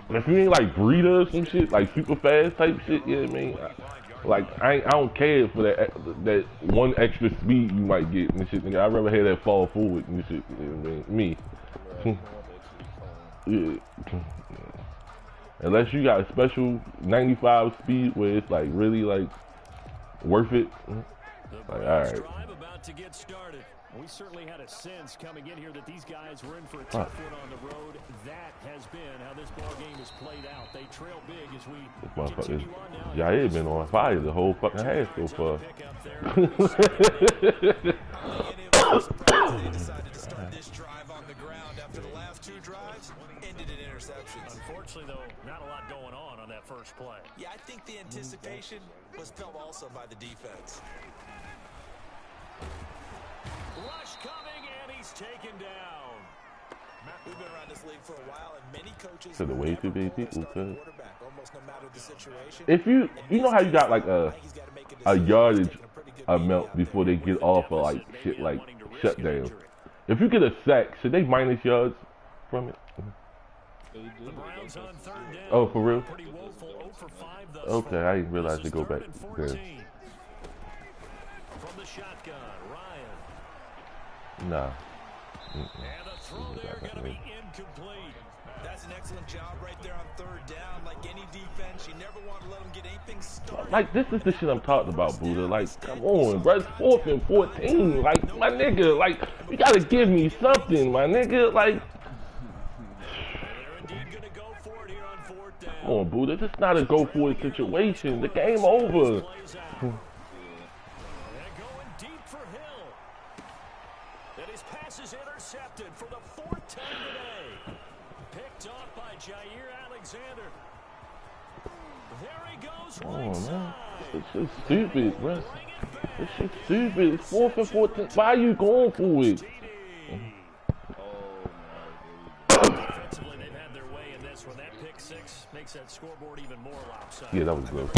If you ain't like Breeder or some shit, like super fast type shit, you know what I mean? I don't care for that one extra speed you might get and shit. Nigga, I'd rather have that fall forward and shit. You know what I mean? Me. Yeah. Unless you got a special 95 speed where it's like really like worth it. Like, all right. We certainly had a sense coming in here that these guys were in for a tough one on the road. That has been how this ball game has played out. They trail big as we continue on now. Jair been on fire the whole fucking half so far. They decided to start this drive on the ground after the last two drives ended in interceptions. Unfortunately, though, not a lot going on that first play. Yeah, I think the anticipation was felt also by the defense. Rush coming, and he's taken down. We've been around this league for a while, and many coaches To the way too big people could. almost no matter the situation. If you know how you got like a yardage amount before they get off of like shit like shutdown. If you get a sack, should they minus yards from it? Oh, for real? Okay, I didn't realize they go back there. From the shotgun, Ryan. Nah. And the throw there going to be incomplete. That's an excellent job right there on third down. Like any defense, you never want to let them get anything started. Like, this is the shit I'm talking about, Buddha. Like, come on, bro. It's 4th and 14. Like, my nigga, like, you gotta give me something, my nigga. Like, They're indeed going to go for it here on fourth down. come on, Buddha. This is not a go for it situation. The game over. Intercepted for the 4th time today. Picked off by Jair Alexander. There he goes. Oh, man. This shit's stupid, bro. This shit's stupid. It's 4th and 14. Why are you going for it? Defensively, they've had their way in this one. That pick six makes that scoreboard even more lopsided. Yeah, that was close.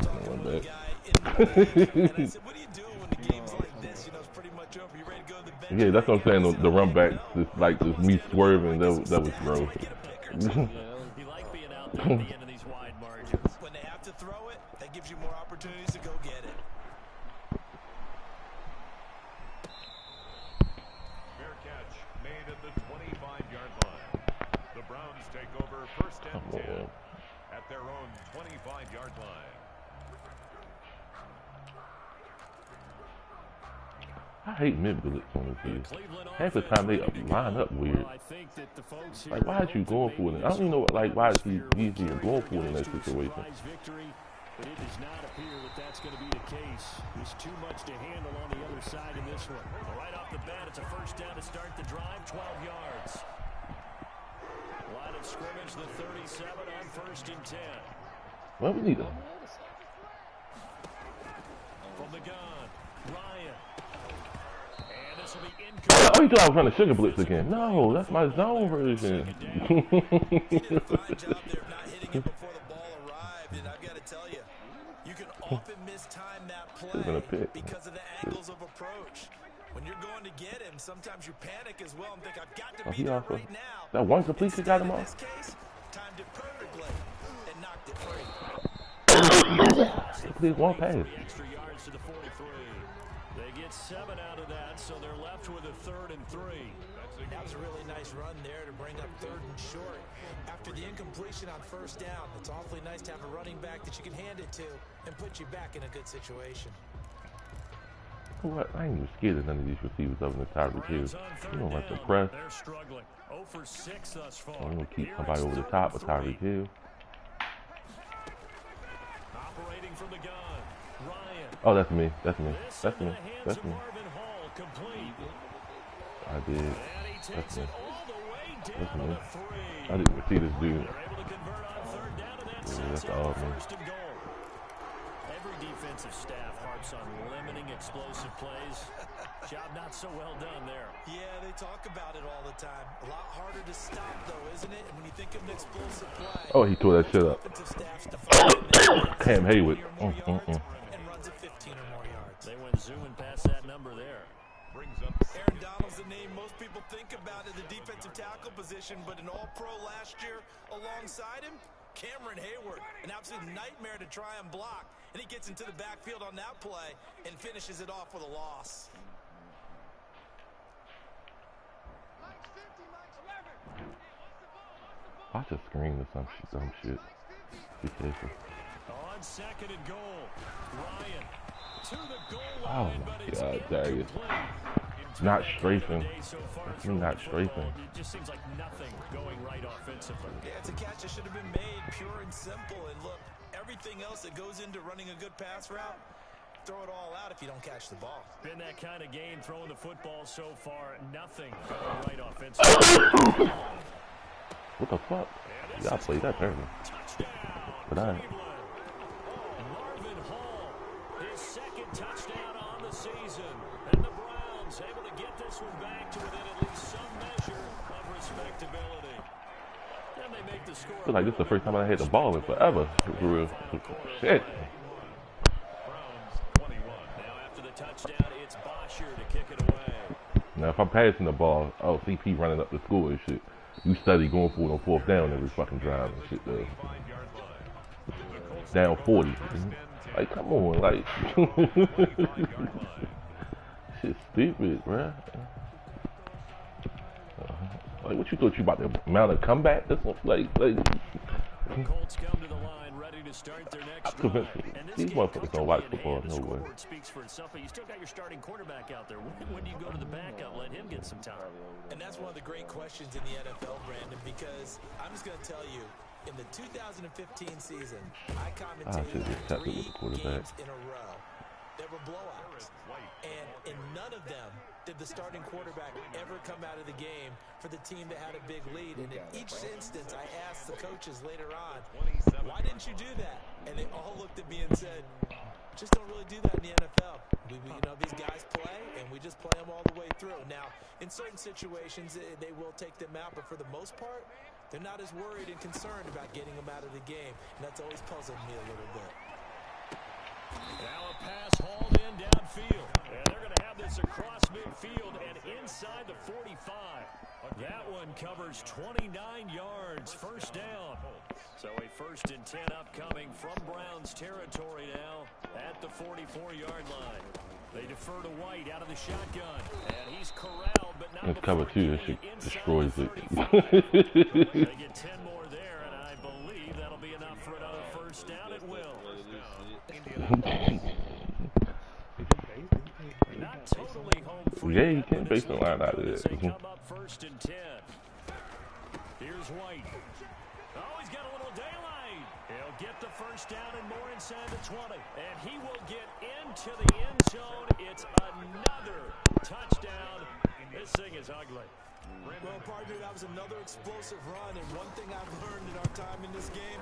What do you do when the game's like this? You know, it's pretty much over. You ready to go to the bench? Yeah, that's what I'm saying. The run back, just me swerving. That was gross. You like being out there at the end of these wide margins. When they have to throw it, that gives you more opportunities to go get it. Fair catch made at the 25-yard line. The Browns take over 1st and 10 at their own 25-yard line. I hate mid-bullets on this field. Half the time they line up weird. Like, why is you going for it? I don't even know, like, why is he even going for it in that situation? But it does not appear that that's going to be the case. There's too much to handle on the other side in this one. Right off the bat, it's a first down to start the drive, 12 yards. Line of scrimmage, the 37 on 1st and 10. Well, we need a... From the gun, Ryan. And the This will be Oh, you thought I was running Sugar Blitz again. No, that's my zone version. He did a fine job there of not hitting it before the ball arrived, and I've got to tell you, you can often mistime that play because of the angles of approach. When you're going to get him, sometimes you panic as well and think, I've got to be there right now. That one completion got him off. In this case, timed it perfectly and knocked it free. Complete one pass. extra yards to the 43. They get 7 out of that, so they're left with a 3rd and 3. That was a really nice run there to bring up 3rd and short. After the incompletion on 1st down, it's awfully nice to have a running back that you can hand it to and put you back in a good situation. What? I ain't even scared of none of these receivers other than Tyreek Hill. You don't like to press. They're struggling. 0 for 6 thus far. I'm gonna keep somebody over the top with Tyreek Hill. Operating from the gun. Ryan. Oh, that's me. That's me. That's me. That's me. I did. That's me. That's me. I didn't even see this dude. Yeah, that's all me. Every defensive staff harps on limiting explosive plays. Job not so well done there. Yeah, they talk about it all the time. A lot harder to stop, though, isn't it? And when you think of an explosive play, oh, he tore that shit up. Cam Hayward. And runs at 15 or more yards. They went zooming past that number there. Aaron Donald's the name most people think about in the defensive tackle position, but an all-pro last year alongside him, Cameron Hayward, an absolute nightmare to try and block. And he gets into the backfield on that play and finishes it off with a loss. I just screamed or some shit. Be careful. On 2nd and goal, Ryan to the goal Oh line, my but it's God, Darius. incomplete. Not strafing. That's me not strafing. It just seems like nothing going right offensively. Yeah, it's a catch that should have been made pure and simple. And look, everything else that goes into running a good pass route, throw it all out if you don't catch the ball. Been that kind of game throwing the football so far. Nothing going right offensively. What the fuck? Y'all played that terrible. But I. Marvin Hall, his 2nd touchdown on the season. And the Browns able to get this one back to within at least some measure of respectability. Then they make the score. I feel like this is the first time I had the ball in forever. For real. Shit. Browns 21. Now after the touchdown, it's Bosher to kick it away. Now if I'm passing the ball, oh, CP running up the score and shit. You study going for it on 4th down every fucking drive and shit though. Down 40. Like, come on, like. Shit's stupid, bruh. Like, what you thought you about to mount a comeback? This one, like. The Colts come to the line, ready to start their next drive. These motherfuckers don't watch football, no way. The speaks for itself, but you still got your starting quarterback out there. When do you go to the backup? Let him get some time. And that's one of the great questions in the NFL, Brandon, because I'm just going to tell you, in the 2015 season, I commentated 3 games in a row. There were blowouts. And in none of them did the starting quarterback ever come out of the game for the team that had a big lead. And in each instance, I asked the coaches later on, why didn't you do that? And they all looked at me and said, just don't really do that in the NFL. You know, these guys play, and we just play them all the way through. Now, in certain situations, they will take them out, but for the most part, they're not as worried and concerned about getting them out of the game. And that's always puzzled me a little bit. Now a pass hauled in downfield. And they're going to have this across midfield and inside the 45. That one covers 29 yards. 1st down. So a 1st and 10 upcoming from Browns territory now at the 44-yard line. They defer to White out of the shotgun. And he's corralled, but not cover 2. That shit destroys it. They get 10 more there, and I believe that'll be enough for another 1st down. It will. Not totally home free. Yeah, you can't base the line out of it. Come up 1st and 10. Here's White. Oh, he's got a little daylight. He'll get the 1st down and more inside the 20. And he will get into the end zone. It's another touchdown. This thing is ugly. Well, partner, that was another explosive run. And one thing I've learned in our time in this game,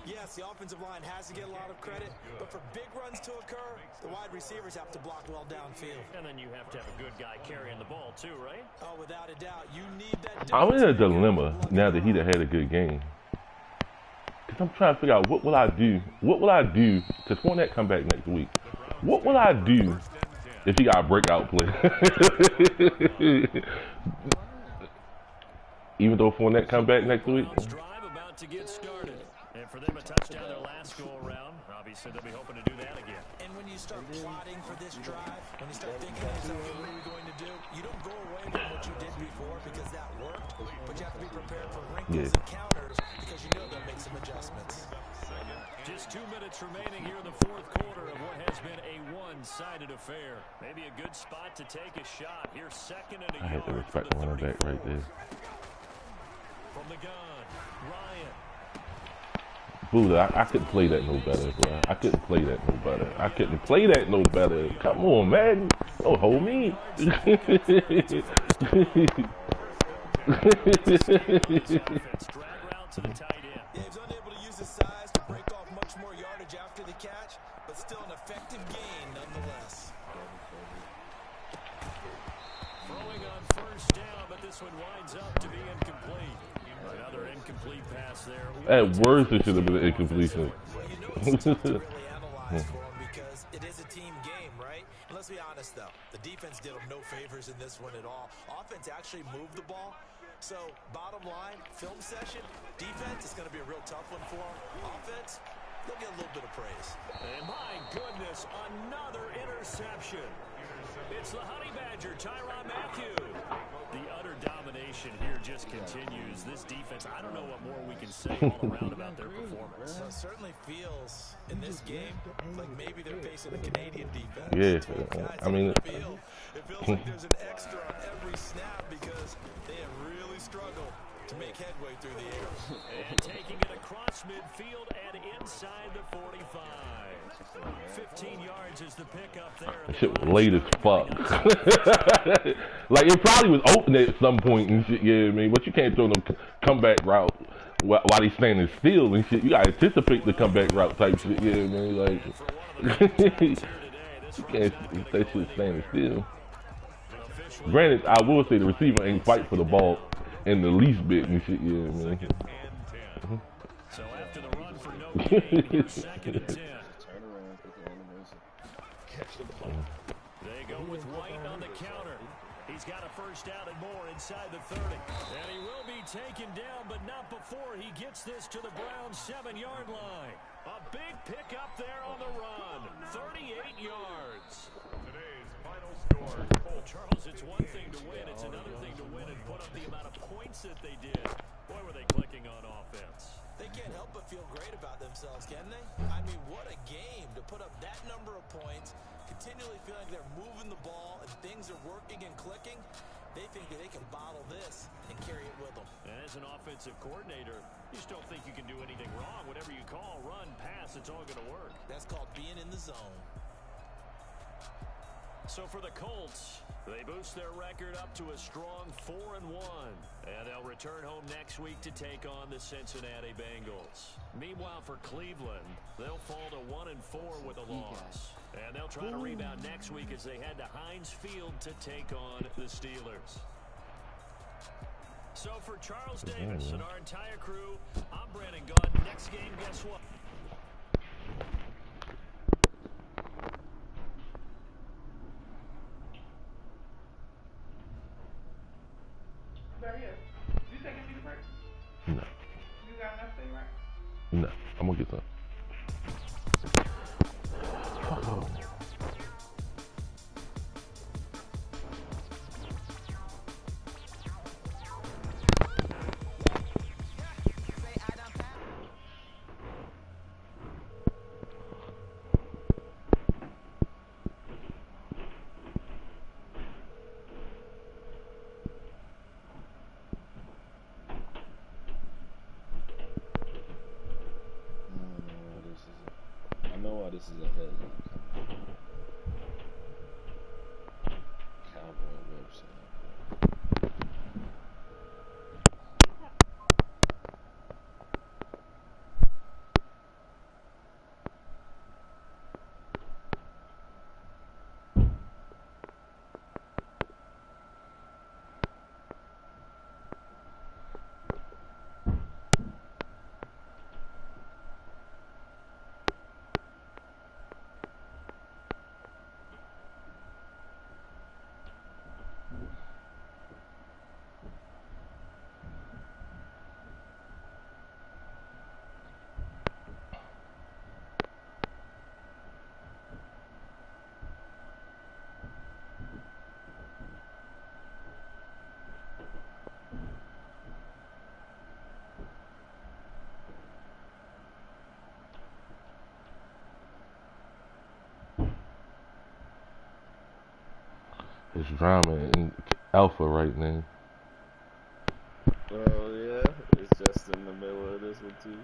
Yes, the offensive line has to get a lot of credit, but for big runs to occur, the wide receivers have to block well downfield. And then you have to have a good guy carrying the ball too, right? Oh, without a doubt, you need that. I'm in a dilemma now that he done had a good game. Because I'm trying to figure out what will I do. What will I do? Because Fournette come back next week. What will I do if he got a breakout play? Even though Fournette come back next week. Drive about to get started. And for them a touchdown their last go around. Obviously they'll be hoping to do that again. And when you start plotting for this drive, when you start thinking to yourself, what are we going to do? You don't go away from what you did before because that worked, but you have to be prepared for wrinkles and counters because you know they'll make some adjustments. Just 2 minutes remaining here in the fourth quarter of what has been a one-sided affair. Maybe a good spot to take a shot. Here's second and a I had to yard respect for the running back right there. From the gun, Ryan. Buddha, I couldn't play that no better, bro. I couldn't play that no better. I couldn't play that no better. Come on, man. Don't hold me. Dave's unable to use his size to break off much more yardage after the catch, but still an effective gain nonetheless. Throwing on first down, but this one winds up to be incomplete. Another incomplete pass there. At worst, it should have been an incompletion. Well, you know it's tough to really analyze for him because it is a team game, right? And let's be honest, though. The defense did him no favors in this one at all. Offense actually moved the ball. So, bottom line, film session, defense is going to be a real tough one for him. Offense, they'll get a little bit of praise. And my goodness, another interception. It's the Honey Badger, Tyrann Mathieu. The utter domination here just continues. This defense, I don't know what more we can say all around about their performance. So it certainly feels, in this game, like maybe they're facing a Canadian defense. Yeah, I mean, it feels like there's an extra on every snap because they have really struggled to make headway through the air. And taking it across midfield and inside the 45. 15 yards is the pickup there. that shit was late as fuck. Like, it probably was open at some point and shit, yeah, I mean, but you can't throw no comeback route while they standing still and shit. You gotta anticipate the comeback route type shit, yeah, man, like, you can't, that shit standing still. Granted, I will say the receiver ain't fight for the ball in the least bit and shit, yeah, man. So after the run for no gain, here's second and 10. They go with White on the counter. He's got a first down and more inside the 30. And he will be taken down, but not before he gets this to the Browns' 7-yard line. A big pickup there on the run. 38 yards. Today's final score. Charles, it's one thing to win. It's another thing to win and put up the amount of points that they did. Boy, were they clicking on offense. They can't help but feel great about themselves, can they? I mean, what a game to put up that number of points, continually feeling like they're moving the ball and things are working and clicking. They think that they can bottle this and carry it with them. And as an offensive coordinator, you just don't think you can do anything wrong. Whatever you call, run, pass, it's all going to work. That's called being in the zone. So for the Colts, they boost their record up to a strong 4-1. And they'll return home next week to take on the Cincinnati Bengals. Meanwhile, for Cleveland, they'll fall to 1-4 with a loss. And they'll try to rebound next week as they head to Heinz Field to take on the Steelers. So for Charles Davis and our entire crew, I'm Brandon Gunn. Next game, guess what? No. You got nothing, right? No, I'm gonna get some. Fuck off. This is a headline. Cowboy website. It's drama in Alpha right now. Oh yeah, it's just in the middle of this one too.